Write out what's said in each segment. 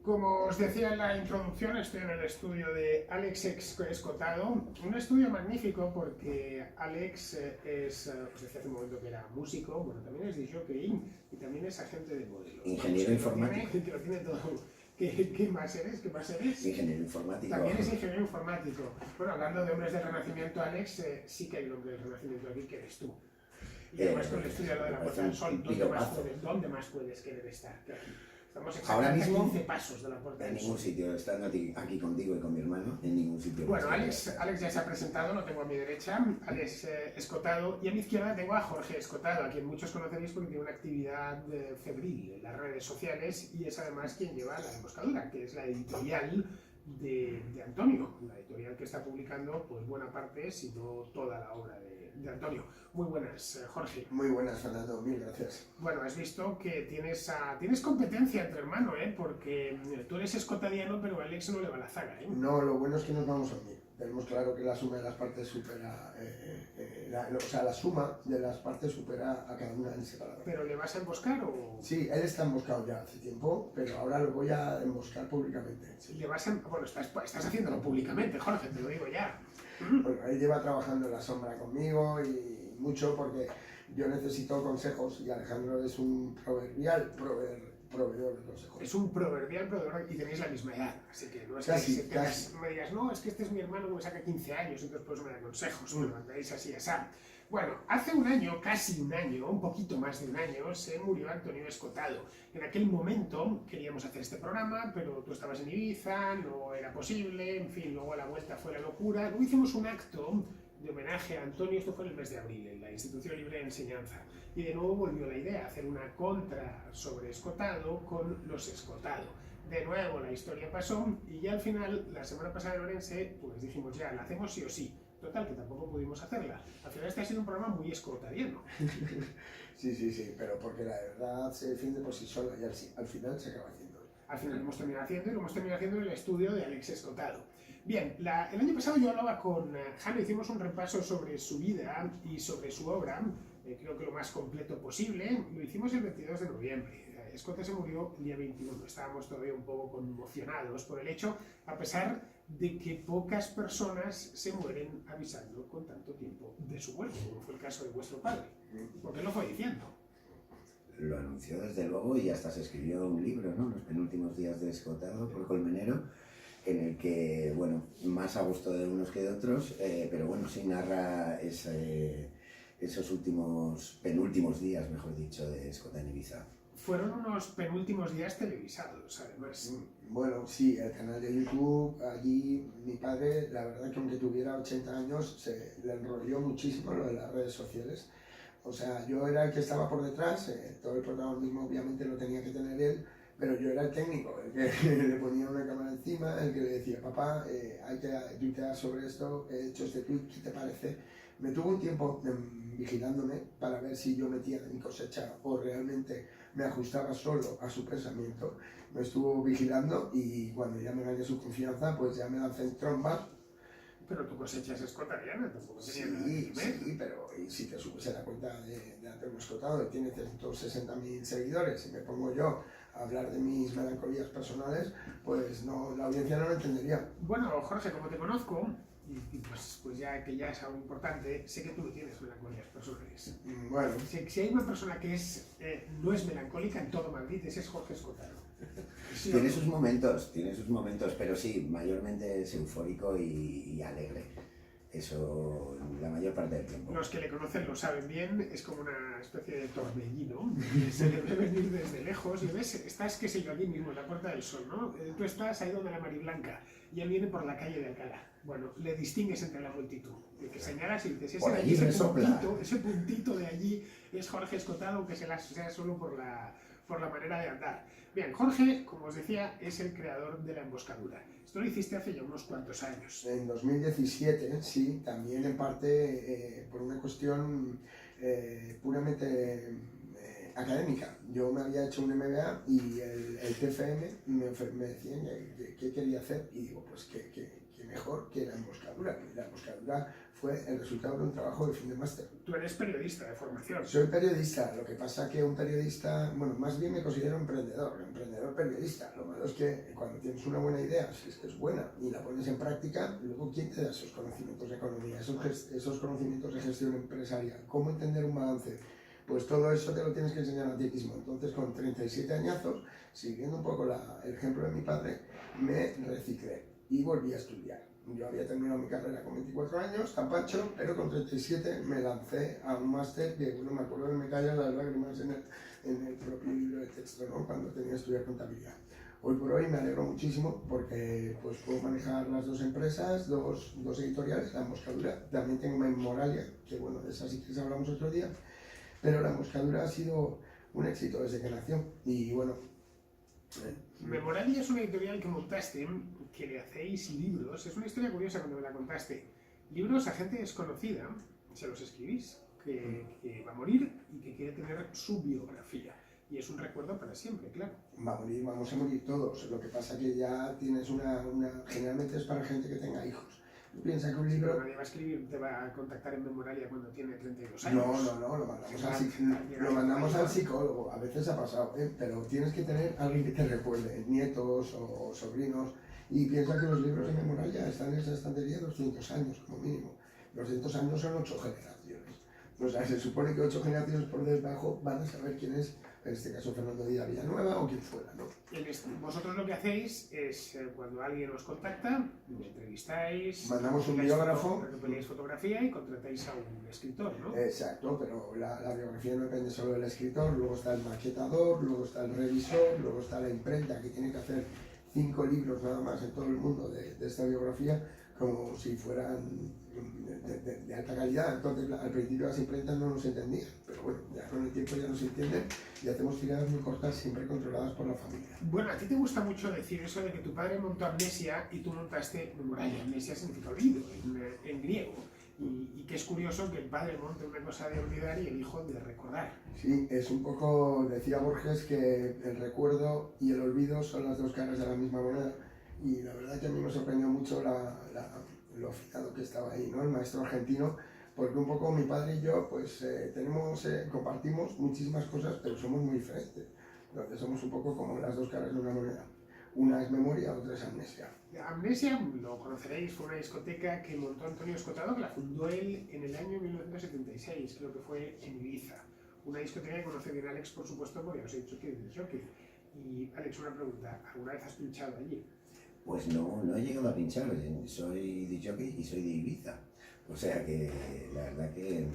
Como os decía en la introducción, estoy en el estudio de Alex Escotado, un estudio magnífico porque Alex os decía hace un momento que era músico, bueno, también es disjockey y también es agente de modelos. Ingeniero informático. Que lo tiene todo. ¿Qué más eres? ¿Qué más eres? Ingeniero informático. También es ingeniero informático. Bueno, hablando de hombres del Renacimiento, Alex, sí que hay un hombre del Renacimiento aquí que eres tú. Y además con el estudio de la Puerta del Sol, ¿dónde más puedes querer estar que aquí? Estamos exactamente a 15 pasos de la Puerta del Sol. En ningún sitio, estando aquí contigo y con mi hermano, en ningún sitio. Bueno, Alex ya se ha presentado, lo tengo a mi derecha, Alex Escotado, y a mi izquierda tengo a Jorge Escotado, a quien muchos conoceréis porque tiene una actividad febril en las redes sociales y es además quien lleva La Emboscadura, que es la editorial de Antonio, la editorial que está publicando pues buena parte, si no toda la obra de Antonio. Muy buenas, Jorge. Muy buenas, Fernando, mil gracias. Bueno, has visto que tienes competencia entre hermano, porque tú eres escotadiano, pero a Alex no le va la zaga, ¿eh? No, lo bueno es que nos vamos a unir. Tenemos claro que la suma de las partes supera, la suma de las partes supera a cada una en separado. ¿Pero le vas a emboscar o...? Sí, él está emboscado ya hace tiempo, pero ahora lo voy a emboscar públicamente. Sí. Bueno, estás haciéndolo públicamente, Jorge, te lo digo ya. Bueno, él lleva trabajando en la sombra conmigo y mucho porque yo necesito consejos y Alejandro es un proverbial proveedor de consejos. Es un proverbial proveedor y tenéis la misma edad, así que no es casi, que me digas, no, es que este es mi hermano que me saca 15 años, entonces por eso me da consejos, pero andáis así, así. Bueno, hace un año, casi un año, un poquito más de un año, se murió Antonio Escotado. En aquel momento queríamos hacer este programa, pero tú estabas en Ibiza, no era posible, en fin, luego a la vuelta fue la locura. Luego hicimos un acto de homenaje a Antonio, esto fue en el mes de abril, en la Institución Libre de Enseñanza. Y de nuevo volvió la idea, hacer una contra sobre Escotado con los Escotado. De nuevo la historia pasó y ya al final, la semana pasada en Orense, pues dijimos ya, la hacemos sí o sí. Total, que tampoco pudimos hacerla. Al final este ha sido un programa muy escotadiano. Sí, pero porque la verdad se defiende por sí sola y al final se acaba haciendo. Al final lo hemos terminado haciendo y lo hemos terminado haciendo en el estudio de Alex Escotado. Bien, el año pasado yo hablaba con Jano, hicimos un repaso sobre su vida y sobre su obra, creo que lo más completo posible, lo hicimos el 22 de noviembre. Escota se murió el día 21, estábamos todavía un poco conmocionados por el hecho, a pesar de que pocas personas se mueren avisando con tanto tiempo de su muerte, como fue el caso de vuestro padre, porque él lo fue diciendo. Lo anunció desde luego y hasta se escribió un libro, ¿no? Los penúltimos días de Escotado por Colmenero, en el que, bueno, más a gusto de unos que de otros, pero bueno, sí narra esos penúltimos días, mejor dicho, de Escota en Ibiza. Fueron unos penúltimos días televisados, además. Bueno, sí, el canal de YouTube, allí mi padre, la verdad que aunque tuviera 80 años, se le enrolló muchísimo lo de las redes sociales. O sea, yo era el que estaba por detrás, todo el protagonismo obviamente lo tenía que tener él, pero yo era el técnico, el que le ponía una cámara encima, el que le decía, papá, hay que tuitear sobre esto, he hecho este tweet, ¿qué te parece? Me tuvo un tiempo vigilándome para ver si yo metía de mi cosecha o realmente me ajustaba solo a su pensamiento. Me estuvo vigilando y cuando ya me gané su confianza, pues ya me lancé en tromba. Pero tu cosecha es escotadiana, tampoco tenía nada Sí, que ver. sí, pero si te subes a la cuenta de Antonio Escotado, que tiene 160.000 seguidores, y me pongo yo a hablar de mis melancolías personales, pues no, la audiencia no lo entendería. Bueno, Jorge, como te conozco, y pues ya que ya es algo importante, sé que tú no tienes melancolías personales. Bueno. Si hay una persona que no es melancólica en todo Madrid, ese es Jorge Escotado. ¿Sí? Tiene sus momentos, pero sí, mayormente es eufórico y alegre. Eso la mayor parte del tiempo. Los que le conocen lo saben bien, es como una especie de torbellino, que se le ve venir desde lejos, y ves, estás, qué sé yo, aquí mismo, en la Puerta del Sol, ¿no? Tú estás ahí donde la Mariblanca, y él viene por la calle de Alcalá. Bueno, le distingues entre la multitud, de que señalas y dices, ese puntito de allí es Jorge Escotado, que sea solo por la manera de andar. Bien, Jorge, como os decía, es el creador de La Emboscadura. Esto lo hiciste hace ya unos cuantos años. En 2017, sí, también en parte por una cuestión puramente académica. Yo me había hecho un MBA y el TFM me decían qué quería hacer y digo, pues que qué mejor que La Emboscadura, que La Emboscadura fue el resultado de un trabajo de fin de máster. Tú eres periodista de formación. Soy periodista, lo que pasa que un periodista, bueno, más bien me considero emprendedor periodista. Lo malo es que cuando tienes una buena idea, si es que es buena, y la pones en práctica, luego ¿quién te da esos conocimientos de economía, esos conocimientos de gestión empresarial? ¿Cómo entender un balance? Pues todo eso te lo tienes que enseñar a ti mismo. Entonces, con 37 añazos, siguiendo un poco el ejemplo de mi padre, me reciclé y volví a estudiar. Yo había terminado mi carrera con 24 años, tan pancho, pero con 37 me lancé a un máster que, bueno, me acuerdo que me caían las lágrimas en el propio libro de texto, ¿no? Cuando tenía que estudiar contabilidad. Hoy por hoy me alegro muchísimo porque pues, puedo manejar las dos empresas, dos editoriales, La Emboscadura. También tengo Memoralia, que bueno, de esa sí que hablamos otro día, pero La Emboscadura ha sido un éxito desde que nació. Y bueno, Memoralia es una editorial que montaste, que le hacéis libros. Es una historia curiosa cuando me la contaste. Libros a gente desconocida, se los escribís, que va a morir y que quiere tener su biografía. Y es un recuerdo para siempre, claro. Vamos a morir todos. Lo que pasa que ya tienes generalmente es para gente que tenga hijos. Piensa que un libro... Pero nadie va a escribir, te va a contactar en Memoralia cuando tiene 32 años. No, lo mandamos al psicólogo. A veces ha pasado, pero tienes que tener alguien que te recuerde, nietos o sobrinos. Y piensa que los libros de Memoralia están en esa estantería 200 años como mínimo. 200 años son 8 generaciones. O sea, se supone que 8 generaciones por debajo van a saber quién es, en este caso Fernando Díaz Villanueva o quien fuera, ¿no? Vosotros lo que hacéis es, cuando alguien os contacta, lo entrevistáis, mandamos un biógrafo, recopiláis fotografía y contratáis a un escritor, ¿no? Exacto, pero la biografía no depende solo del escritor, luego está el maquetador, luego está el revisor, luego está la imprenta que tiene que hacer 5 libros nada más en todo el mundo de esta biografía, como si fueran de alta calidad. Entonces al principio las imprentas no nos entendían, pero bueno, ya con el tiempo ya nos entienden y hacemos tiradas muy cortas, siempre controladas por la familia. Bueno, a ti te gusta mucho decir eso de que tu padre montó Amnesia y tú montaste Memoralia. Amnesia significa olvido en griego. Y que es curioso que el padre monte una cosa de olvidar y el hijo de recordar. Sí, es un poco, decía Borges, que el recuerdo y el olvido son las dos caras de la misma moneda. Y la verdad que a mí me sorprendió mucho lo afinado que estaba ahí, ¿no? El maestro argentino, porque un poco mi padre y yo pues compartimos muchísimas cosas, pero somos muy diferentes. Entonces somos un poco como las dos caras de una moneda. Una es memoria, otra es amnesia. Amnesia, lo conoceréis, fue una discoteca que montó Antonio Escotado, que la fundó él en el año 1976, creo que fue en Ibiza. Una discoteca que conoce bien Alex, por supuesto, porque os he dicho que es de jockey. Y Alex, una pregunta, ¿alguna vez has pinchado allí? Pues no he llegado a pinchar, soy de jockey y soy de Ibiza. O sea que la verdad que...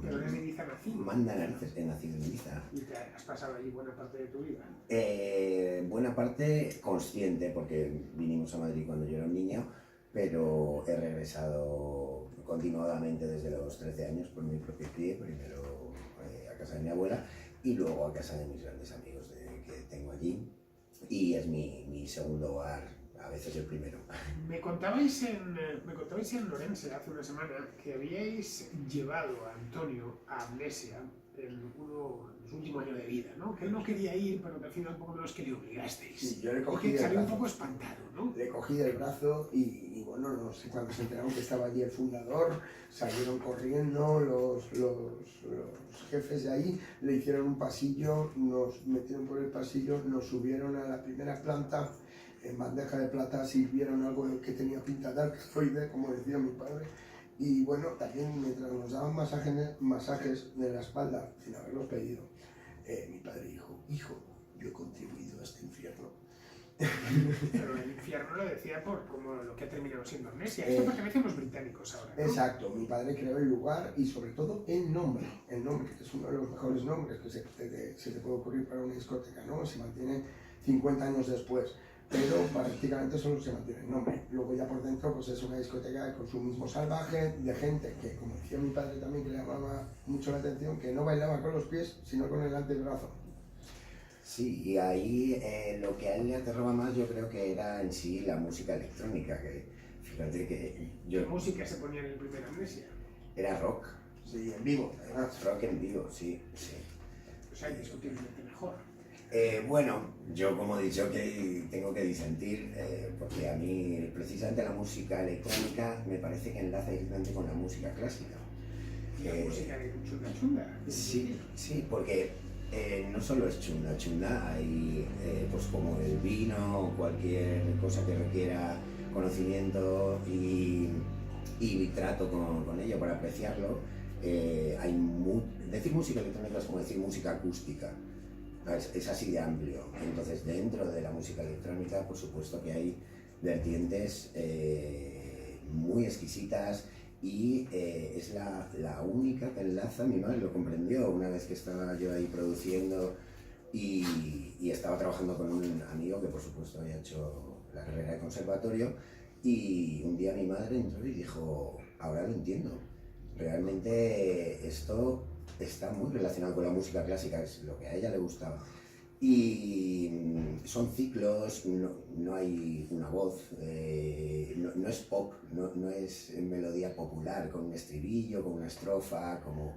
Pero eres de Ibiza nacido. Manda narices, he nacido en Ibiza. ¿Y te has pasado allí buena parte de tu vida? Buena parte consciente, porque vinimos a Madrid cuando yo era un niño, pero he regresado continuadamente desde los 13 años por mi propio pie, primero a casa de mi abuela y luego a casa de mis grandes amigos que tengo allí. Y es mi segundo hogar, a veces el primero. Me contabais en Lorense hace una semana que habíais llevado a Antonio a Amnesia en su último año de vida, ¿no? Que él no quería ir, pero que al final un poco menos que le obligasteis. Sí, yo le cogí y que el salió un brazo. poco espantado, ¿no? Le cogí del brazo y bueno, no sé, cuando se enteraron que estaba allí el fundador, salieron corriendo los jefes de ahí, le hicieron un pasillo, nos metieron por el pasillo, nos subieron a la primera planta, en bandeja de plata sirvieron algo que tenía pinta de arcoide, como decía mi padre. Y bueno, también mientras nos daban masajes de la espalda, sin haberlos pedido, mi padre dijo, hijo, yo he contribuido a este infierno. Pero el infierno lo decía por como lo que ha terminado siendo Amnesia. Esto pertenece a los británicos ahora, ¿no? Exacto, mi padre creó el lugar y sobre todo el nombre, que es uno de los mejores nombres que se te puede ocurrir para una discoteca, ¿no? Se mantiene 50 años después, pero prácticamente solo se mantiene el nombre. Luego ya por dentro pues es una discoteca de consumismo salvaje, de gente que, como decía mi padre también, que le llamaba mucho la atención, que no bailaba con los pies, sino con el antebrazo. Sí, y ahí lo que a él le aterraba más yo creo que era en sí la música electrónica, que fíjate que ¿Qué música se ponía en el primer Amnesia? era rock. Sí, en vivo, además. Rock en vivo, sí, sí. O sea, indiscutiblemente mejor. Bueno, yo como he dicho que tengo que disentir, porque a mí precisamente la música electrónica me parece que enlaza directamente con la música clásica. La música chunga. Sí, sí, porque no solo es chunga, hay pues como el vino o cualquier cosa que requiera conocimiento y trato con ello para apreciarlo. Decir música electrónica es como decir música acústica. Es así de amplio. Entonces, dentro de la música electrónica, por supuesto que hay vertientes muy exquisitas y es la única que enlaza. Mi madre lo comprendió una vez que estaba yo ahí produciendo y estaba trabajando con un amigo que, por supuesto, había hecho la carrera de conservatorio. Y un día mi madre entró y dijo: ahora lo entiendo. Realmente esto está muy relacionado con la música clásica, es lo que a ella le gustaba. Y son ciclos, no hay una voz, no es pop, no es melodía popular con un estribillo, con una estrofa, como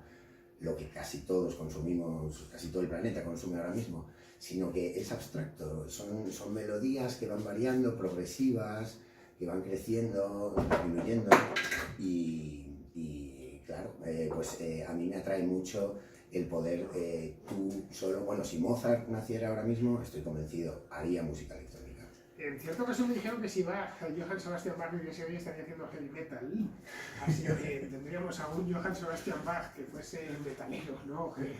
lo que casi todos consumimos, casi todo el planeta consume ahora mismo, sino que es abstracto, son melodías que van variando, progresivas, que van creciendo, disminuyendo y claro, a mí me atrae mucho el poder tú solo, bueno, si Mozart naciera ahora mismo, estoy convencido, haría música electrónica. En cierta ocasión me dijeron que si Johann Sebastian Bach viviese hoy estaría haciendo heavy metal, así que tendríamos a un Johann Sebastian Bach que fuese metalero, ¿no? Que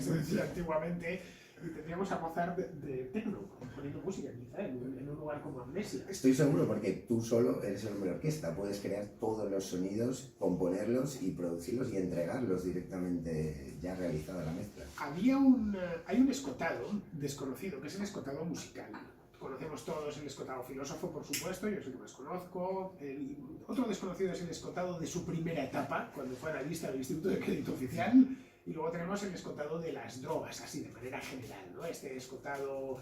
se decía antiguamente, y tendríamos a Mozart de techno, poniendo música quizá en un lugar como Amnesia. Estoy seguro porque tú solo eres el hombre orquesta, puedes crear todos los sonidos, componerlos y producirlos y entregarlos directamente ya realizada la mezcla. Hay un escotado desconocido, que es el escotado musical. Conocemos todos el escotado filósofo, por supuesto, yo es el que más conozco. Otro desconocido es el escotado de su primera etapa, cuando fue analista del Instituto de Crédito Oficial. Y luego tenemos el escotado de las drogas, así de manera general, ¿no? Este escotado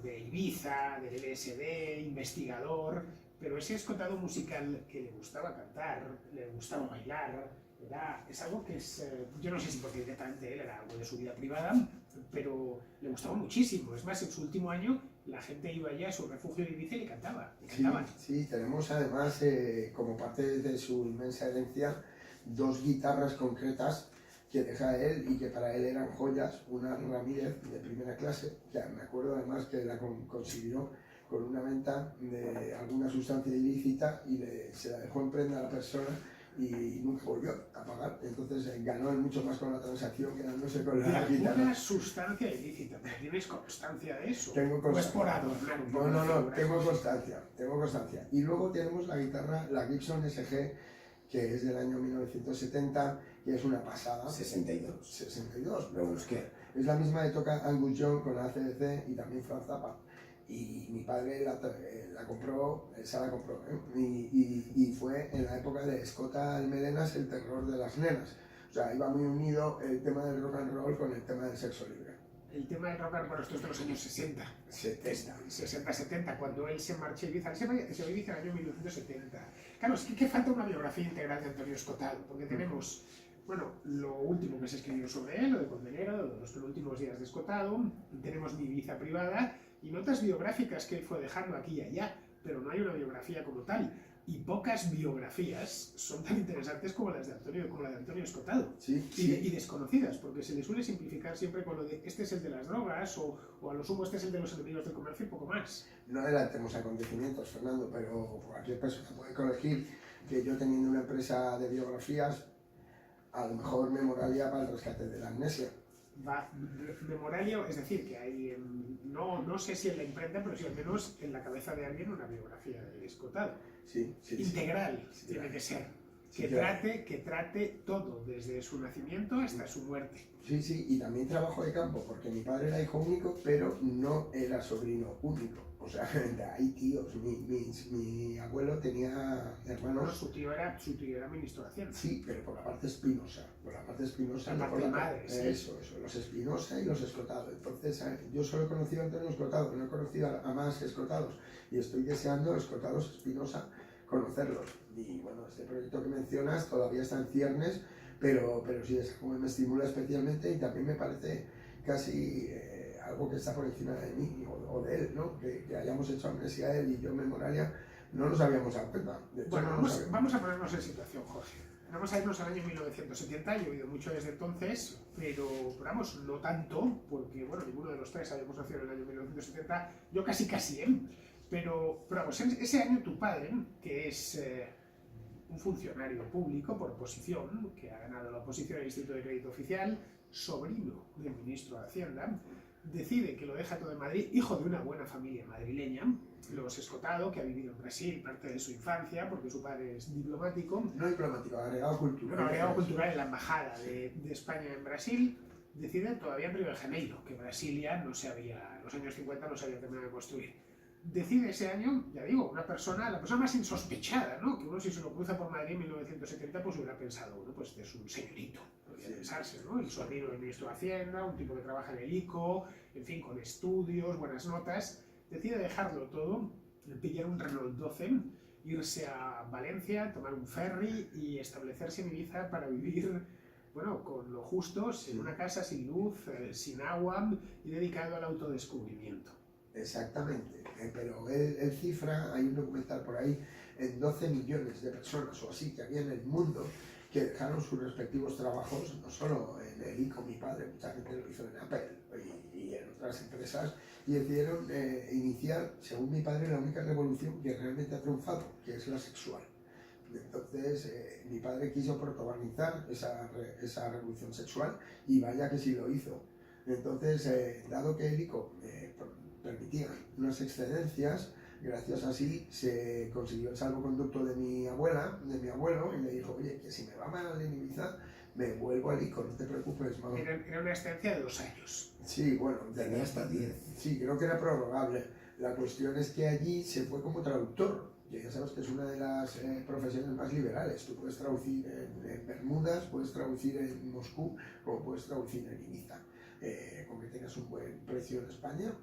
de Ibiza, del LSD, investigador, pero ese escotado musical que le gustaba cantar, le gustaba bailar, es algo que yo no sé si porque directamente él era algo de su vida privada, pero le gustaba muchísimo. Es más, en su último año la gente iba allá a su refugio de Ibiza y le cantaban. Sí, tenemos además, como parte de su inmensa herencia, 2 guitarras concretas que deja él y que para él eran joyas. Una Ramírez de primera clase, que me acuerdo además que la consiguió con una venta de alguna sustancia ilícita y se la dejó en prenda a la persona y nunca volvió a pagar. Entonces ganó mucho más con la transacción quedándose con la guitarra. Una sustancia ilícita, ¿tienes constancia de eso? Tengo constancia. ¿O es por adornar un poco? No, tengo constancia. Y luego tenemos la guitarra, la Gibson SG, que es del año 1970, y es una pasada. 62, Lo busqué. Es la misma que toca Angus Young con la ACDC y también Franz Zappa. Y mi padre la compró, y fue en la época de Escota Almerenas, el terror de las nenas. O sea, iba muy unido el tema del rock and roll con el tema del sexo libre. El tema del rock and roll, esto es de los años 60-70, cuando él se marchó a Ibiza. Él se va a Ibiza en el año 1970. Claro, es que falta una biografía integral de Antonio Escotado, porque tenemos, bueno, lo último que se escribió sobre él, lo de Condenero, los penúltimos días de Escotado, tenemos mi Ibiza privada y notas biográficas que él fue dejando aquí y allá, pero no hay una biografía como tal. Y pocas biografías son tan interesantes como la de Antonio Escotado. Sí. Y desconocidas, porque se le suele simplificar siempre con lo de este es el de las drogas o a lo sumo este es el de los enemigos del comercio y poco más. No adelantemos acontecimientos, Fernando, pero cualquier persona puede corregir que yo, teniendo una empresa de biografías, a lo mejor me moraría para el rescate de la amnesia. Memoralia, es decir, que hay, no sé si en la imprenta, pero sí al menos en la cabeza de alguien una biografía de Escotado. Sí, Integral sí. Tiene que ser. Sí, que trate todo, desde su nacimiento hasta su muerte. Sí, y también trabajo de campo, porque mi padre era hijo único, pero no era sobrino único. O sea, hay tíos. Mi abuelo tenía hermanos. Bueno, su tío era ministro de Hacienda. Sí, pero por la parte Espinosa. La parte madre, sí. Eso, los Espinosa y los Escotado. Entonces, yo solo he conocido a Antonio Escotado, no he conocido a más Escotados. Y estoy deseando, Escotados Espinosa, conocerlos. Y bueno, este proyecto que mencionas todavía está en ciernes, pero sí, es como me estimula especialmente y también me parece casi algo que está por encima de mí o de él, ¿no? Que hayamos hecho amnesia a él y yo memoralia, no nos habíamos dado cuenta. De hecho, Bueno, no nos vamos a ponernos en situación, Jorge. Vamos a irnos al año 1970, yo he oído mucho desde entonces, pero vamos, no tanto, porque bueno, ninguno de los tres habíamos nacido en el año 1970, yo casi, pero vamos, ese año tu padre, que es un funcionario público por oposición, que ha ganado la oposición al Instituto de Crédito Oficial, sobrino del ministro de Hacienda, decide que lo deja todo en Madrid, hijo de una buena familia madrileña, los Escotado, que ha vivido en Brasil parte de su infancia, porque su padre es diplomático. No diplomático, agregado cultural. Bueno, agregado cultural en la embajada de España en Brasil, decide todavía en Río de Janeiro, que Brasilia no se había, en los años 50 no se había terminado de construir. Decide ese año, ya digo, la persona más insospechada, ¿no? Que uno si se lo cruza por Madrid en 1970, pues hubiera pensado, bueno, pues es un señorito, podría pensarse, ¿no? El sobrino del ministro de Hacienda, un tipo que trabaja en el ICO, en fin, con estudios, buenas notas. Decide dejarlo todo, pillar un Renault 12, irse a Valencia, tomar un ferry y establecerse en Ibiza para vivir, bueno, con lo justo, en una casa sin luz, sin agua y dedicado al autodescubrimiento. Exactamente, pero él cifra, hay un documental por ahí, en 12 millones de personas o así que había en el mundo que dejaron sus respectivos trabajos, no solo en el ICO, mi padre, mucha gente lo hizo en Apple y en otras empresas, y decidieron iniciar, según mi padre, la única revolución que realmente ha triunfado, que es la sexual. Entonces, mi padre quiso protagonizar esa revolución sexual y vaya que sí lo hizo. Entonces, dado que el ICO permitía unas excedencias, gracias a sí se consiguió el salvoconducto de mi abuela, de mi abuelo, y le dijo, oye, que si me va mal en Ibiza, me vuelvo al ICO, no te preocupes, mamá. Era una estancia de 2 años. Sí, bueno, Tenía hasta 10. Sí, creo que era prorrogable. La cuestión es que allí se fue como traductor, que ya sabes que es una de las profesiones más liberales. Tú puedes traducir en Bermudas, puedes traducir en Moscú, o puedes traducir en Ibiza. Con que tengas un buen precio en España,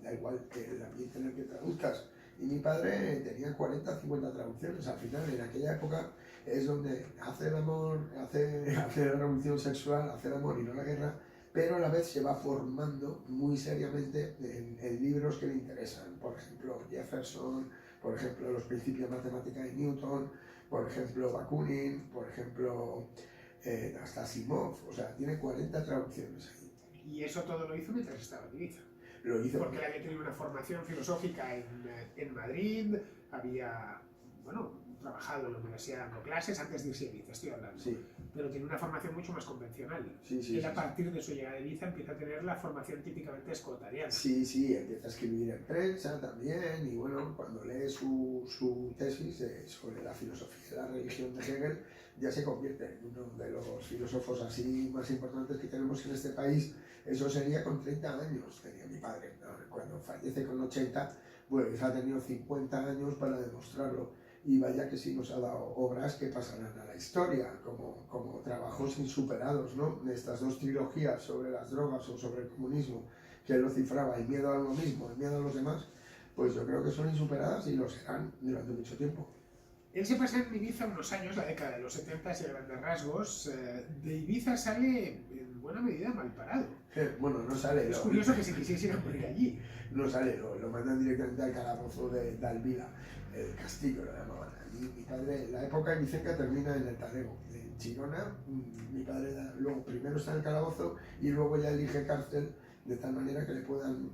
da igual que el ambiente en el que traduzcas. Y mi padre tenía 40 50 traducciones. Al final, en aquella época, es donde hace el amor, hace la revolución sexual, hace el amor y no la guerra, pero a la vez se va formando muy seriamente en libros que le interesan. Por ejemplo, Jefferson, por ejemplo, los principios de matemática de Newton, por ejemplo, Bakunin, por ejemplo, hasta Asimov. O sea, tiene 40 traducciones ahí. Y eso todo lo hizo mientras estaba en Ibiza. Lo hizo porque él había tenido una formación filosófica en Madrid, había, bueno, trabajado en la universidad dando clases antes de irse a Ibiza, estoy hablando. Sí. Pero tiene una formación mucho más convencional. Sí, él a partir de su llegada a Ibiza empieza a tener la formación típicamente escotariana. Sí, empieza a escribir en prensa también, y bueno, cuando lee su tesis sobre la filosofía de la religión de Hegel, ya se convierte en uno de los filósofos así más importantes que tenemos en este país. Eso sería con 30 años, tenía mi padre. Cuando fallece con 80, pues ha tenido 50 años para demostrarlo. Y vaya que sí nos ha dado obras que pasarán a la historia, como trabajos insuperados, ¿no? Estas 2 trilogías sobre las drogas o sobre el comunismo, que él lo cifraba, el miedo a lo mismo, el miedo a los demás, pues yo creo que son insuperadas y lo serán durante mucho tiempo. Él se pasa en Ibiza unos años, la década de los 70 y a grandes rasgos. De Ibiza sale en buena medida mal parado. Bueno, no sale. Es curioso que se quisiese ir a morir allí. No sale, lo mandan directamente al calabozo de Alvila, el castillo lo llamaban. Allí mi padre, la época ibicenca termina en el Talego. En Chirona, mi padre luego primero está en el calabozo y luego ya elige cárcel, de tal manera que le puedan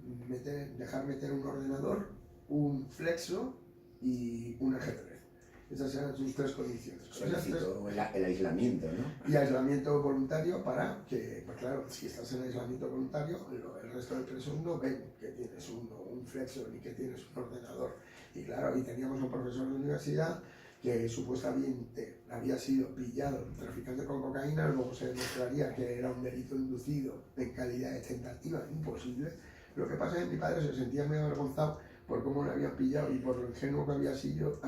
dejar meter un ordenador, un flexo y un ajedrez. Esas eran sus 3 condiciones. El aislamiento, ¿no? Y aislamiento voluntario para que, pues claro, si estás en aislamiento voluntario, el resto de presos no ven que tienes un flexo ni que tienes un ordenador. Y claro, y teníamos un profesor de universidad que supuestamente había sido pillado traficando con cocaína, luego se demostraría que era un delito inducido en calidad de tentativa imposible. Lo que pasa es que mi padre se sentía muy avergonzado por cómo le habían pillado y por lo ingenuo que había sido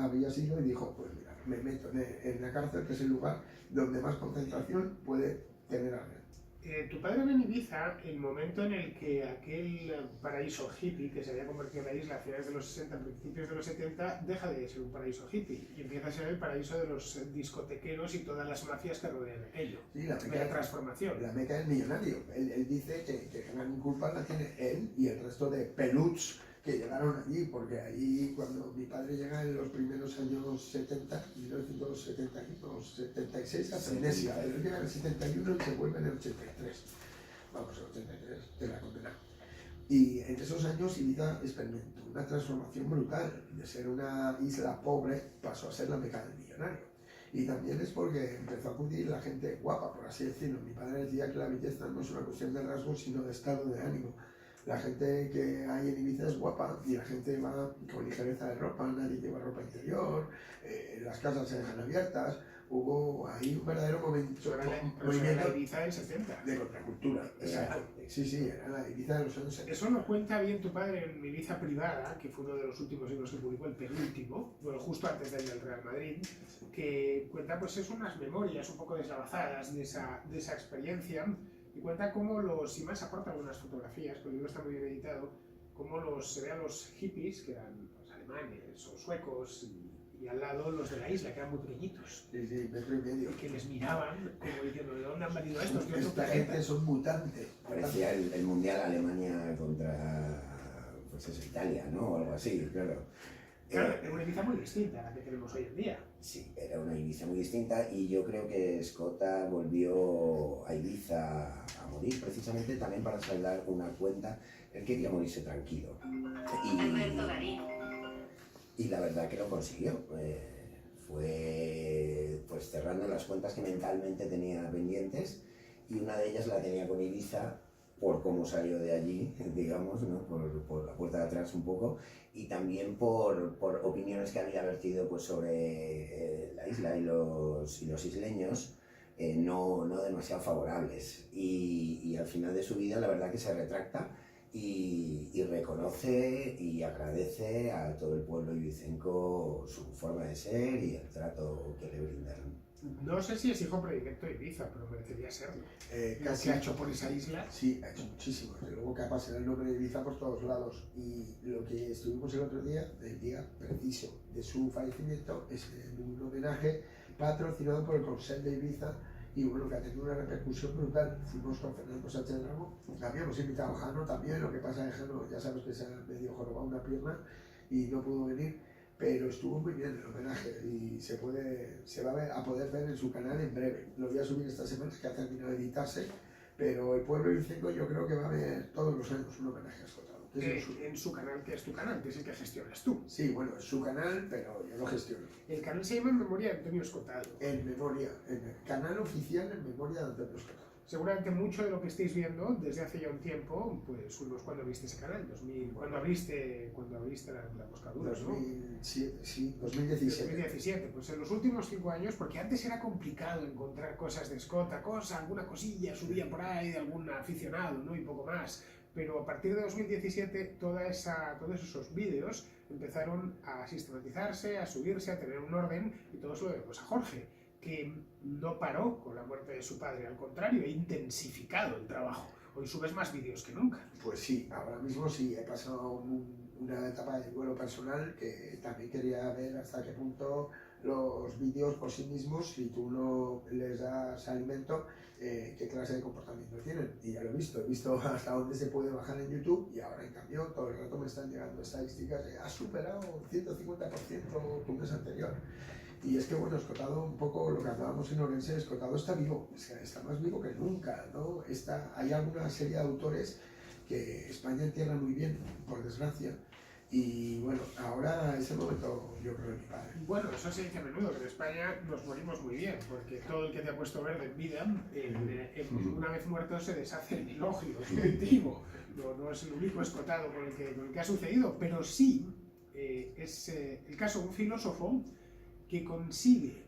y dijo, pues mira, me meto en la cárcel, que es el lugar donde más concentración puede tener alguien. Tu padre ve en Ibiza el momento en el que aquel paraíso hippie que se había convertido en la isla a finales de los 60, principios de los 70, deja de ser un paraíso hippie y empieza a ser el paraíso de los discotequeros y todas las mafias que rodean aquello. Sí, la Vaya transformación. La meca del millonario. Él dice que gran culpa la tiene él y el resto de peluts que llegaron allí, porque ahí cuando mi padre llega en los primeros años 70, 1976 a Venecia, él llega en el 71 y se vuelve en el 83. Vamos, el 83 de la condena. Y en esos años Ibiza experimentó una transformación brutal. De ser una isla pobre pasó a ser la meca del millonario. Y también es porque empezó a acudir la gente guapa, por así decirlo. Mi padre decía que la belleza no es una cuestión de rasgos, sino de estado de ánimo. La gente que hay en Ibiza es guapa y la gente va con ligereza de ropa, nadie lleva ropa interior, las casas se dejan abiertas. Hubo ahí un verdadero movimiento la Ibiza del 70. de contracultura. Sí, era la Ibiza de los años 70. Eso lo cuenta bien tu padre en Ibiza Privada, que fue uno de los últimos libros que publicó, el penúltimo, bueno, justo antes de ir al Real Madrid, que cuenta pues es unas memorias un poco deslavazadas de esa experiencia. Y cuenta cómo y más aporta algunas fotografías, porque el libro está muy bien editado, cómo se ve a los hippies, que eran pues, alemanes o suecos, y al lado los de la isla, que eran muy pequeñitos. Sí, metro y medio. Y que les miraban como diciendo, ¿de dónde han venido estos? Esta gente son mutantes. Parecía el Mundial Alemania contra, pues eso, Italia, ¿no? O algo así, claro. Claro, era una Ibiza muy distinta a la que tenemos hoy en día. Sí, era una Ibiza muy distinta y yo creo que Escota volvió a Ibiza a morir precisamente también para saldar una cuenta. Él quería morirse tranquilo. Y la verdad que lo consiguió. Fue pues cerrando las cuentas que mentalmente tenía pendientes y una de ellas la tenía con Ibiza por cómo salió de allí, digamos, ¿no? por la puerta de atrás un poco, y también por opiniones que había vertido pues, sobre la isla y los isleños, no demasiado favorables. Y al final de su vida la verdad que se retracta y reconoce y agradece a todo el pueblo ibicenco su forma de ser y el trato que le brindaron. No sé si es hijo predilecto de Ibiza, pero merecería serlo. Casi ¿Qué ha hecho por esa isla? Sí, ha hecho muchísimo. Desde luego que ha pasado el nombre de Ibiza por todos lados. Y lo que estuvimos el otro día, el día preciso de su fallecimiento, es un homenaje patrocinado por el Consell de Ibiza y bueno, que ha tenido una repercusión brutal. Fuimos con Fernando Sánchez Dragó, habíamos invitado a Jano también, lo que pasa es que Jano, ya sabes que se ha medio jorobado una pierna y no pudo venir. Pero estuvo muy bien el homenaje y se va a poder ver en su canal en breve. Lo voy a subir esta semana, que ha terminado de editarse, pero el pueblo ibicenco yo creo que va a ver todos los años un homenaje a Escotado. En su canal, que es tu canal, que es el que gestionas tú. Sí, bueno, es su canal, pero yo lo gestiono. El canal se llama En Memoria de Antonio Escotado. En memoria, en el canal oficial En Memoria de Antonio Escotado. Seguramente mucho de lo que estáis viendo desde hace ya un tiempo, pues unos cuando abriste ese canal, cuando abriste la Moscadura, ¿no? Sí, 2017. 2017, pues en los últimos 5 años, porque antes era complicado encontrar cosas de Escota, alguna cosilla subía por ahí de algún aficionado, ¿no? Y poco más. Pero a partir de 2017 todos esos vídeos empezaron a sistematizarse, a subirse, a tener un orden, y todo eso lo debemos a Jorge, que no paró con la muerte de su padre, al contrario, ha intensificado el trabajo. Hoy subes más vídeos que nunca. Pues sí, ahora mismo sí, he pasado una etapa de duelo personal que también quería ver hasta qué punto los vídeos por sí mismos, si tú no les das alimento, qué clase de comportamiento tienen. Y ya lo he visto hasta dónde se puede bajar en YouTube y ahora en cambio todo el rato me están llegando estadísticas de ha superado 150% tu mes anterior. Y es que, bueno, Escotado, un poco lo que hablábamos en Orense, Escotado está vivo, está más vivo que nunca, ¿no? Hay alguna serie de autores que España entierra muy bien, por desgracia. Y bueno, ahora es el momento, yo creo, de mi padre. Bueno, eso se dice a menudo, que en España nos morimos muy bien, porque todo el que te ha puesto verde en vida, una vez muerto se deshace el elogio colectivo. No es el único Escotado con el que ha sucedido, pero sí es el caso de un filósofo que consigue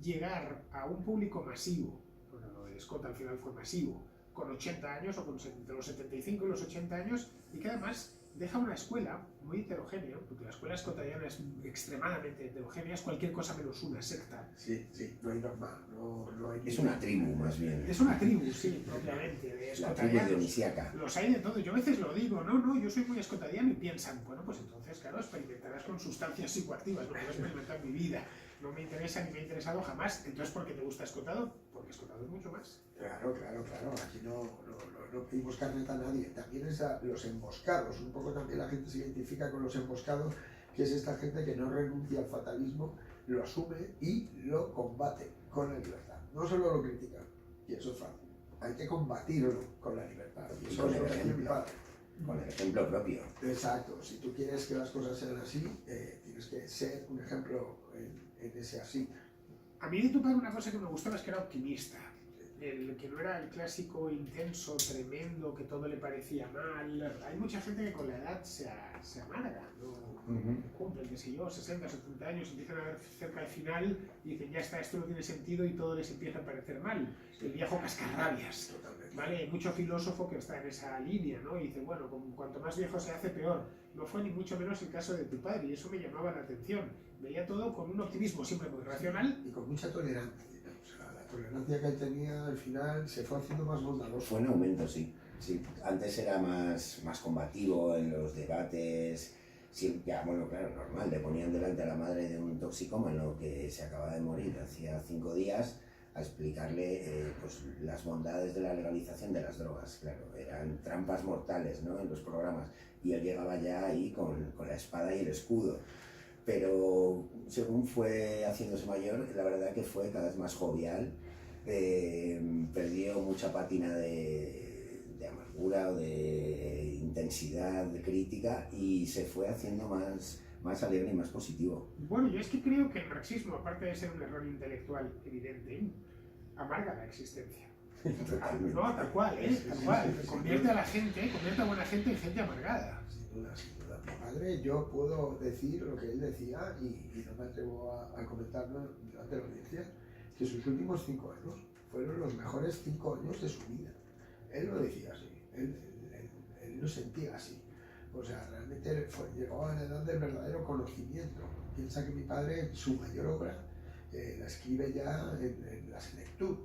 llegar a un público masivo, porque lo de Escota al final fue masivo, con 80 años o entre los 75 y los 80 años, y que además deja una escuela muy heterogénea, porque la escuela escotadiana es extremadamente heterogénea, es cualquier cosa menos una secta. Sí, sí, no hay norma, no hay... Es una tribu, más bien. Es una tribu, sí, propiamente, de La tribu escotadianos. dionisíaca. Los hay de todo. Yo a veces lo digo, no, yo soy muy escotadiano y piensan, bueno, pues entonces, claro, experimentarás con sustancias psicoactivas, no puedo experimentar mi vida. No me interesa ni me ha interesado jamás. Entonces, ¿por qué te gusta escotado? Porque escotado es mucho más. Claro, aquí no pedimos carnet a nadie. También es a los emboscados, un poco también la gente se identifica con los emboscados, que es esta gente que no renuncia al fatalismo, lo asume y lo combate con la libertad. No solo lo critica, y eso es fácil. Hay que combatirlo con la libertad. Y eso Con es el lo que hace mi ejemplo. padre. Con el ejemplo propio. Exacto, si tú quieres que las cosas sean así, tienes que ser un ejemplo en ese así. A mí de tu padre una cosa que me gustaba es que era optimista. El que no era el clásico intenso, tremendo, que todo le parecía mal. Hay mucha gente que con la edad se amarga, ¿no? Cumplen, qué sé yo, 60, 70 años, empiezan a ver cerca del final y dicen, ya está, esto no tiene sentido y todo les empieza a parecer mal. El viejo cascarrabias. Totalmente. ¿Vale? Hay mucho filósofo que está en esa línea, ¿no? Y dice, bueno, cuanto más viejo se hace, peor. No fue ni mucho menos el caso de tu padre y eso me llamaba la atención. Veía todo con un optimismo siempre muy racional. Y con mucha tolerancia. O sea, la tolerancia que él tenía al final se fue haciendo más bondadoso. Fue en aumento, sí. Sí. Antes era más combativo en los debates. Sí, ya, bueno, claro, normal. Le ponían delante a la madre de un toxicómano que se acaba de morir hacía 5 días a explicarle pues, las bondades de la legalización de las drogas. Claro, eran trampas mortales, ¿no? En los programas. Y él llegaba ya ahí con la espada y el escudo. Pero según fue haciéndose mayor, la verdad que fue cada vez más jovial, perdió mucha pátina de amargura o de intensidad de crítica y se fue haciendo más alegre y más positivo. Bueno, yo es que creo que el marxismo, aparte de ser un error intelectual evidente, amarga la existencia. Totalmente. No, tal cual, tal cual. Convierte a buena gente en gente amargada. Sin duda, sin duda. Mi padre, yo puedo decir lo que él decía y no me atrevo a comentarlo delante de la audiencia, que sus últimos 5 años fueron los mejores 5 años de su vida. Él lo decía así, él lo sentía así. O sea, realmente llegó a la edad del verdadero conocimiento. Piensa que mi padre, su mayor obra, la escribe ya en la senectud.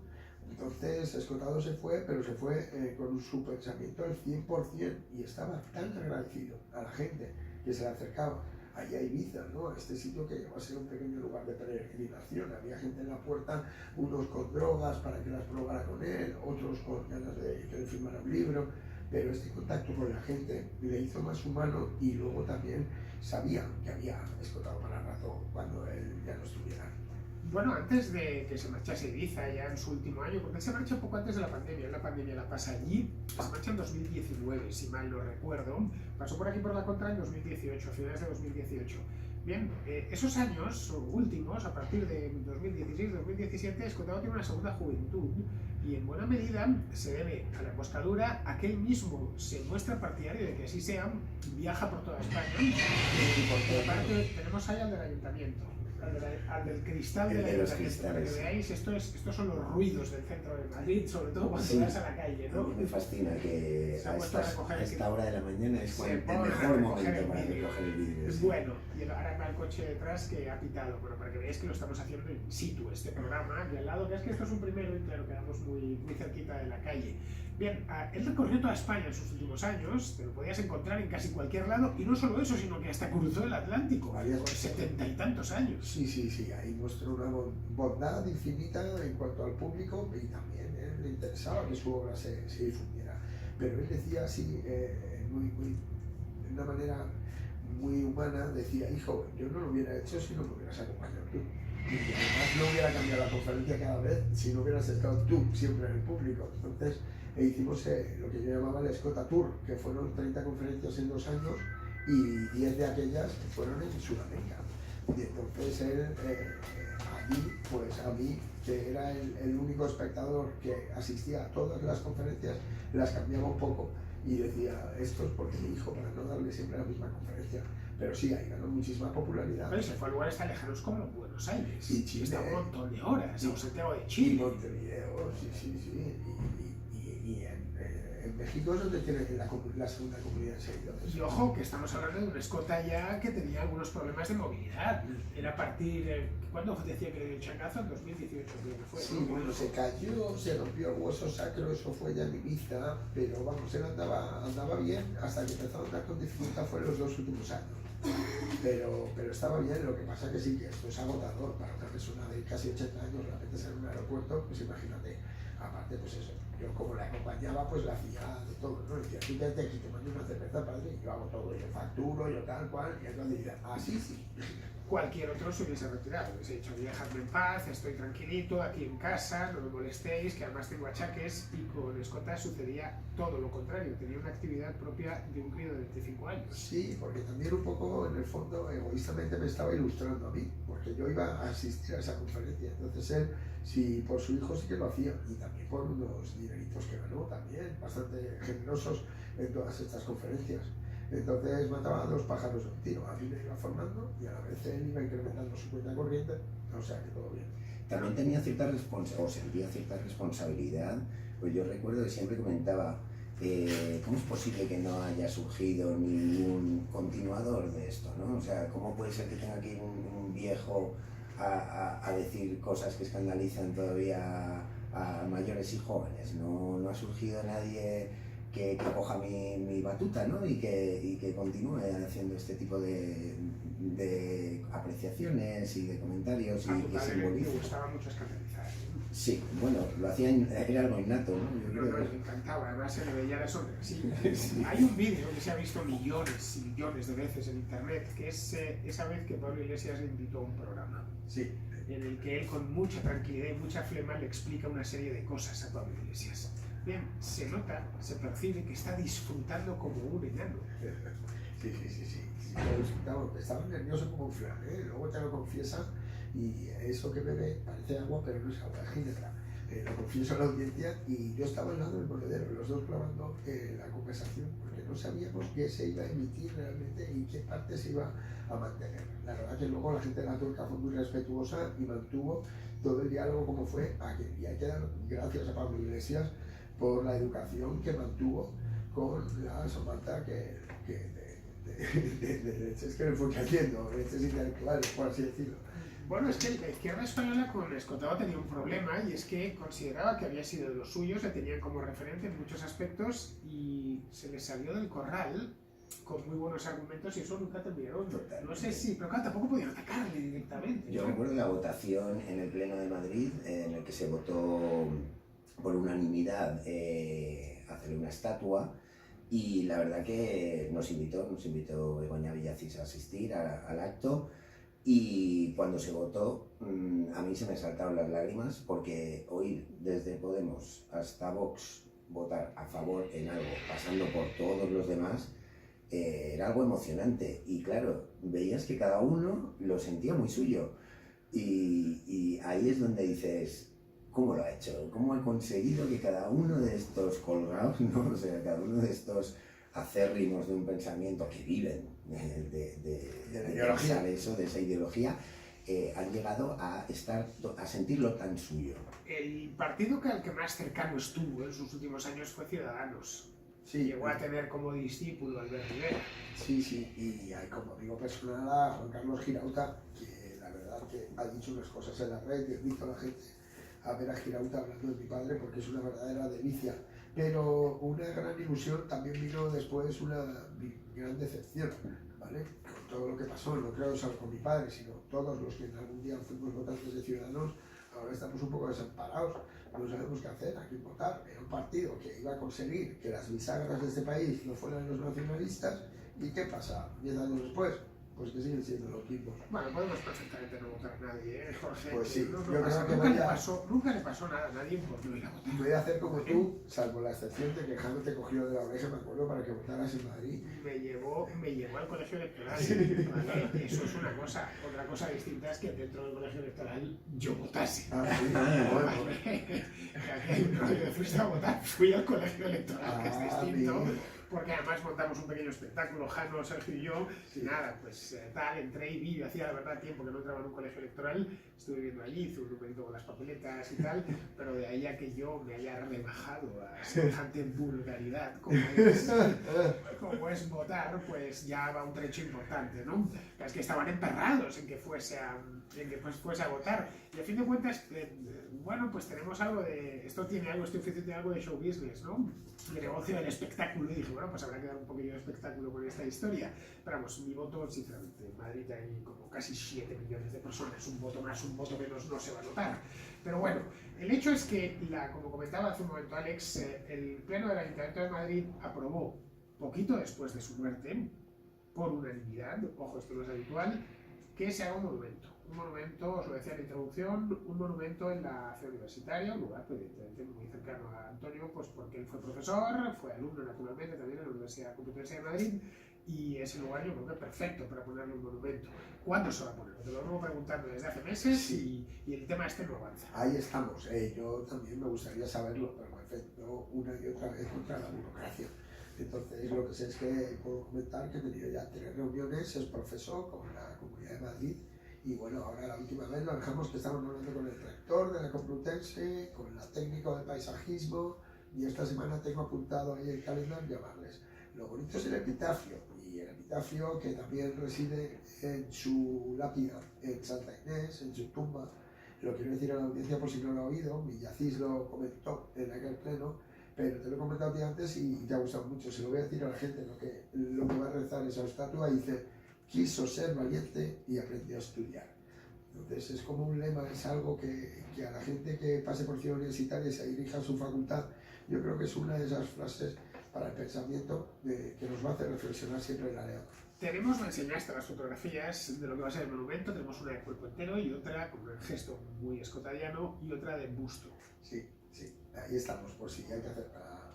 Entonces, Escotado se fue, pero se fue con su pensamiento al 100% y estaba tan agradecido a la gente que se le acercaba. Allí a Ibiza, ¿no? Este sitio que llegó a ser un pequeño lugar de peregrinación. Había gente en la puerta, unos con drogas para que las probara con él, otros con ganas de que le firmara un libro. Pero este contacto con la gente le hizo más humano y luego también sabía que había Escotado para rato cuando él ya no estuviera. Bueno, antes de que se marchase a Ibiza, ya en su último año, porque él se marcha un poco antes de la pandemia la pasa allí, se marcha en 2019, si mal no recuerdo, pasó por aquí por la contra en 2018, a finales de 2018. Bien, esos años últimos, a partir de 2016-2017, Escotado tiene una segunda juventud y en buena medida se debe a la emboscadura a que él mismo se muestra partidario de que así sea, viaja por toda España y por parte tenemos ahí al del ayuntamiento. Al del cristal del ayuntamiento, para que veáis, estos son los ruidos del centro de Madrid, sobre todo cuando vas a la calle, ¿no? A mí me fascina que a esta hora de la mañana es el mejor momento para recoger el vídeo. Es bueno, y ahora va el coche detrás que ha pitado, bueno, para que veáis que lo estamos haciendo in situ, este programa, y al lado, que es que esto es un primero y claro, quedamos muy cerquita de la calle. Bien, él recorrió toda España en sus últimos años, te lo podías encontrar en casi cualquier lado, y no solo eso, sino que hasta cruzó el Atlántico, con 70 y tantos años. Sí, ahí mostró una bondad infinita en cuanto al público y también le interesaba que su obra se difundiera. Pero él decía así, de una manera muy humana, decía, hijo, yo no lo hubiera hecho si no me hubieras acompañado tú. Y que además no hubiera cambiado la conferencia cada vez si no hubieras estado tú siempre en el público. Entonces, hicimos lo que yo llamaba el Escota Tour, que fueron 30 conferencias en 2 años y 10 de aquellas fueron en Sudamérica. Y entonces él, allí, pues a mí, que era el único espectador que asistía a todas las conferencias, las cambiaba un poco y decía, esto es porque mi hijo, para no darle siempre la misma conferencia. Pero sí, ahí ganó muchísima popularidad. Pero se fue a lugares tan lejanos como Buenos Aires. Y Chile. Está un montón de horas. Y Santiago de Y Chile. Montevideo, sí. Y en México es donde tiene la segunda comunidad de seguidores. Y ojo, que estamos hablando de un escota ya que tenía algunos problemas de movilidad. Era a partir, ¿cuándo decía que le dio el changazo? En 2018 creo que fue. Sí, ¿no? bueno, se cayó, se rompió el hueso sacro, eso fue ya en Ibiza, pero vamos, él andaba bien hasta que empezó a andar con dificultad fue en los 2 últimos años. Pero estaba bien, lo que pasa que sí, que esto es agotador para una persona de casi 80 años, la metes en un aeropuerto, pues imagínate, aparte pues eso, yo como la acompañaba pues la hacía de todo, ¿no? Decía, tú vete aquí tomando una cerveza, padre, y yo hago todo, yo facturo, yo tal cual, y entonces decía, así sí. Cualquier otro se hubiese retirado, hubiese dicho, dejadme en paz, estoy tranquilito, aquí en casa, no me molestéis, que además tengo achaques, y con Escota sucedía todo lo contrario, tenía una actividad propia de un crío de 25 años. Sí, porque también un poco, en el fondo, egoístamente me estaba ilustrando a mí, porque yo iba a asistir a esa conferencia, entonces él, sí, por su hijo sí que lo hacía, y también por unos dineritos que ganó, también, bastante generosos en todas estas conferencias. Entonces mataba a 2 pájaros de un tiro, a mí me iba formando y a la vez él iba incrementando su cuenta corriente, o sea que todo bien. También tenía cierta responsabilidad, o sentía cierta responsabilidad, pues yo recuerdo que siempre comentaba, ¿cómo es posible que no haya surgido ningún continuador de esto, ¿no? O sea, ¿cómo puede ser que tenga aquí un viejo a decir cosas que escandalizan todavía a mayores y jóvenes? No ha surgido nadie que coja mi batuta, ¿no? y que continúe haciendo este tipo de apreciaciones y de comentarios A y tu que padre le simbolice. gustaba mucho escandalizar. Sí, bueno, lo hacían, era algo innato, ¿no? Yo No, creo le encantaba, además se le veía la sonrisilla. Sí. Hay un vídeo que se ha visto millones y millones de veces en internet, que es esa vez que Pablo Iglesias le invitó a un programa. Sí. En el que él con mucha tranquilidad y mucha flema le explica una serie de cosas a Pablo Iglesias. Bien, se nota, se percibe que está disfrutando como un enano. Sí, lo disfrutaba, estaba nervioso como un flan, luego te lo confiesa y eso que bebe parece agua pero no es agua, es ginebra. Lo confieso a la audiencia y yo estaba al lado del monedero, los dos grabando la conversación porque no sabíamos qué se iba a emitir realmente y qué parte se iba a mantener. La verdad que luego la gente de la turca fue muy respetuosa y mantuvo todo el diálogo como fue aquel. Y hay que dar gracias a Pablo Iglesias por la educación que mantuvo con la Samantha de leches que le fue cayendo, leches intelectuales, por así decirlo. Bueno, es que la izquierda española con Escotado tenía un problema y es que consideraba que había sido de los suyos, le tenían como referente en muchos aspectos y se les salió del corral con muy buenos argumentos y eso nunca terminaron. No sé si, pero claro, tampoco podían atacarle directamente. Yo ¿no? recuerdo la votación en el Pleno de Madrid, en el que se votó por unanimidad hacerle una estatua y la verdad que nos invitó Begoña Villacís a asistir al acto y cuando se votó a mí se me saltaron las lágrimas porque oír desde Podemos hasta Vox votar a favor en algo pasando por todos los demás era algo emocionante y claro, veías que cada uno lo sentía muy suyo y ahí es donde dices ¿cómo lo ha hecho? ¿Cómo ha conseguido que cada uno de estos colgados, ¿no? O sea, cada uno de estos acérrimos de un pensamiento que viven de ideología, eso, de esa ideología, han llegado a sentirlo tan suyo? El partido al que más cercano estuvo en sus últimos años fue Ciudadanos. Sí, Llegó a tener como discípulo a Albert Rivera. Sí, y hay como amigo personal a Juan Carlos Girauta, que la verdad que ha dicho unas cosas en la red y invito a la gente a ver a Girauta hablando de mi padre porque es una verdadera delicia. Pero una gran ilusión también vino después una gran decepción, ¿vale? Con todo lo que pasó, no creo solo con mi padre, sino todos los que en algún día fuimos votantes de Ciudadanos, ahora estamos un poco desamparados, no sabemos qué hacer, a quién votar. Era un partido que iba a conseguir que las bisagras de este país no fueran los nacionalistas, ¿y qué pasa 10 años después? Pues que siguen siendo los mismos. Bueno, podemos perfectamente no votar a nadie, Jorge. Pues sí, no yo pasa, creo que nunca le pasó nada a nadie por no ir a votar. Voy a hacer como tú, salvo la excepción de que Jano te cogió de la oreja, me acuerdo, para que votaras en Madrid. Me llevó al colegio electoral. ¿Vale? Eso es una cosa. Otra cosa distinta es que dentro del colegio electoral yo votase. Bueno. Aquí hay un rollo de fuiste a votar, fui al colegio electoral, que es distinto. porque además montamos un pequeño espectáculo, Jano, Sergio y yo, y nada, pues tal, entré y vi, yo hacía la verdad tiempo que no entraba en un colegio electoral, estuve viviendo allí, hice un numerito con las papeletas y tal, pero de ahí a que yo me haya rebajado a semejante vulgaridad como es votar, pues ya va un trecho importante, ¿no? Es que estaban emperrados en que fuese a votar, y a fin de cuentas, bueno, pues tenemos algo de, esto tiene algo, este oficio tiene algo de show business, ¿no? De negocio del espectáculo, y dije, bueno, pues habrá que dar un poquillo de espectáculo con esta historia. Pero vamos, mi voto, sinceramente, en Madrid hay como casi 7 millones de personas, un voto más, un voto menos no se va a notar. Pero bueno, el hecho es que, como comentaba hace un momento Alex, el Pleno del Ayuntamiento de Madrid aprobó, poquito después de su muerte, por unanimidad, ojo, esto no es habitual, que se haga un monumento. Un monumento, os lo decía en la introducción, un monumento en la ciudad universitaria, un lugar evidentemente muy cercano a Antonio, pues porque él fue profesor, fue alumno naturalmente también en la Universidad Complutense de Madrid, y ese lugar yo creo que es perfecto para ponerle un monumento. ¿Cuándo se va a poner? Te lo vengo preguntando desde hace meses, Sí. y el tema este no avanza. Ahí estamos. Yo también me gustaría saberlo, pero me afecto una y otra vez contra la burocracia. Entonces, lo que sé es que puedo comentar que he tenido ya 3 reuniones, es profesor con la Comunidad de Madrid, y bueno, ahora la última vez lo dejamos que estábamos hablando con el rector de la Complutense, con la técnico de paisajismo, y esta semana tengo apuntado ahí el calendario llamarles. Lo bonito es el epitafio, y el epitafio que también reside en su lápida, en Santa Inés, en su tumba. Lo quiero decir a la audiencia por si no lo ha oído, Villacís lo comentó en aquel pleno, pero te lo he comentado a ti antes y te ha gustado mucho. Se lo voy a decir a la gente, lo que va a rezar esa estatua, dice: quiso ser valiente y aprendió a estudiar. Entonces es como un lema, es algo que a la gente que pase por Ciudad Universitaria y se dirija a su facultad, yo creo que es una de esas frases para el pensamiento que nos va a hacer reflexionar siempre en la ley. Me enseñaste las fotografías de lo que va a ser el monumento, tenemos una de cuerpo entero y otra con un gesto muy escotadiano y otra de busto. Sí, ahí estamos, por si hay que hacer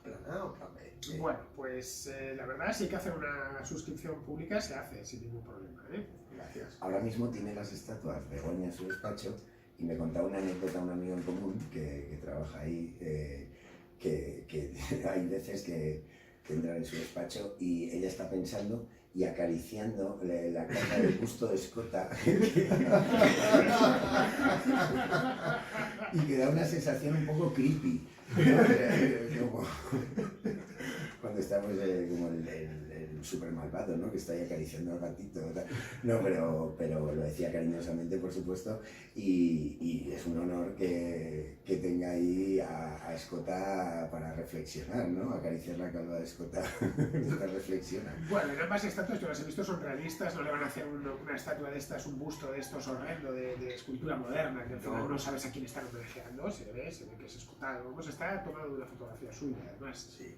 plan A o plan B. Bueno, pues la verdad, si hay que hacer una suscripción pública, se hace sin ningún problema, ¿eh? Gracias. Ahora mismo tiene las estatuas Begoña en su despacho, y me contaba una anécdota un amigo en común que trabaja ahí, que hay veces que entra en su despacho y ella está pensando y acariciando la cara del busto de Escota y que da una sensación un poco creepy, ¿no? Cuando estamos como el súper malvado, ¿no? Que está ahí acariciando al gatito, ¿verdad? No, pero lo decía cariñosamente, por supuesto, y es un honor que tenga ahí a Escota para reflexionar, ¿no? Acariciar la calva de Escota mientras reflexiona. Bueno, en ambas estatuas, yo las he visto, son realistas, no le van a hacer una estatua de estas, un busto de estos horrendo, de escultura moderna, que al final no sabes a quién están homenajeando, se ve que es Escotado, pues está tomado de una fotografía suya, además. Sí.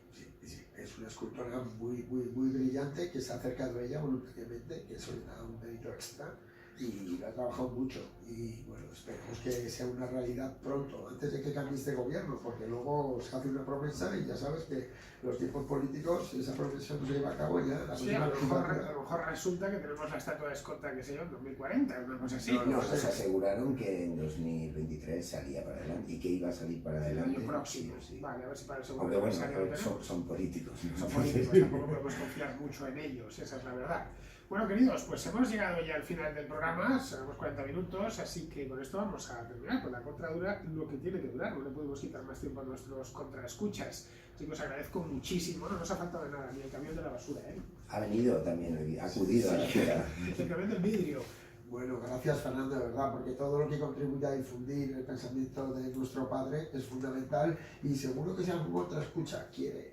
Es una escultora muy brillante que se ha acercado a ella voluntariamente, que eso le da un mérito extra, y lo ha trabajado mucho. Y bueno, esperemos que sea una realidad pronto, antes de que cambies de gobierno, porque luego se hace una promesa y ya sabes que los tiempos políticos, esa promesa no se lleva a cabo ya. Sí, a lo mejor resulta que tenemos la estatua de Escota, qué sé yo, en 2040, una cosa así. No, nos aseguraron que en 2023 salía para adelante y que iba a salir para adelante. El año próximo. Sí. Vale, a ver si para el segundo Aunque bueno, aniversario son políticos. ¿no? Son políticos, tampoco podemos confiar mucho en ellos, esa es la verdad. Bueno, queridos, pues hemos llegado ya al final del programa, tenemos 40 minutos, así que con esto vamos a terminar. Con la contra dura lo que tiene que durar, no le podemos quitar más tiempo a nuestros contraescuchas. Así que os agradezco muchísimo, no nos ha faltado de nada, ni el camión de la basura, ¿eh? Ha venido también, ha acudido a la ciudad. El camión del vidrio. Bueno, gracias Fernando, de verdad, porque todo lo que contribuye a difundir el pensamiento de nuestro padre es fundamental, y seguro que si alguna otra escucha quiere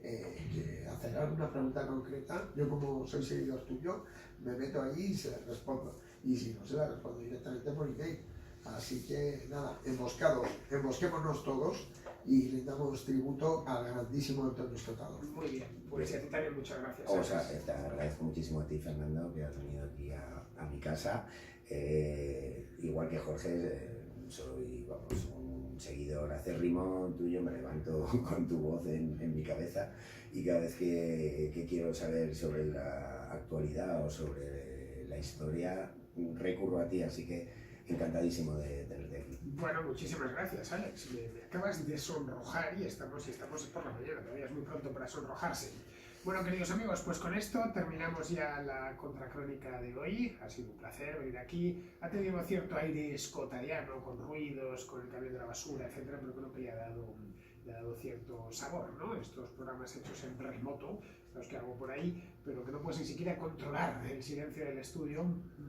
hacer alguna pregunta concreta, yo como soy seguidor tuyo, me meto allí y se la respondo, y si no se la respondo directamente por email. Así que nada, embosquémonos todos y rindamos tributo al grandísimo Antonio Escotado. Muy bien, pues y a ti también muchas gracias. O sea, te agradezco muchísimo a ti, Fernando, que has venido aquí a mi casa. Igual que Jorge, soy un seguidor acérrimo tuyo, me levanto con tu voz en mi cabeza, y cada vez que quiero saber sobre la actualidad o sobre la historia recurro a ti, así que encantadísimo de tenerte aquí. Bueno, muchísimas gracias, Alex. Me acabas de sonrojar y estamos por la mañana, todavía es muy pronto para sonrojarse. Bueno, queridos amigos, pues con esto terminamos ya la contracrónica de hoy. Ha sido un placer venir aquí. Ha tenido cierto aire escotadiano, con ruidos, con el camión de la basura, etcétera, pero creo que le ha dado cierto sabor, ¿no? Estos programas hechos en remoto, los que hago por ahí, pero que no puedes ni siquiera controlar el silencio del estudio,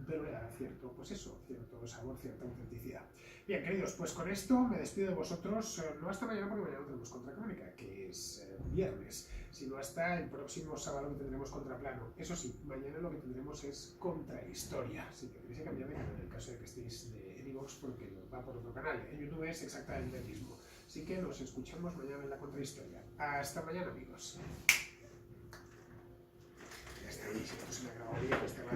pero le da cierto, pues eso, cierto sabor, cierta autenticidad. Bien, queridos, pues con esto me despido de vosotros, no hasta mañana porque mañana no tenemos contracrónica, que es viernes, sino hasta el próximo sábado que tendremos contraplano. Eso sí, mañana lo que tendremos es contrahistoria, así que tenéis que cambiar de canal en el caso de que estéis en iVoox porque va por otro canal. En YouTube es exactamente el mismo. Así que nos escuchamos mañana en la contrahistoria. Hasta mañana, amigos. Ya está ahí, si esto se me ha grabado bien, este va.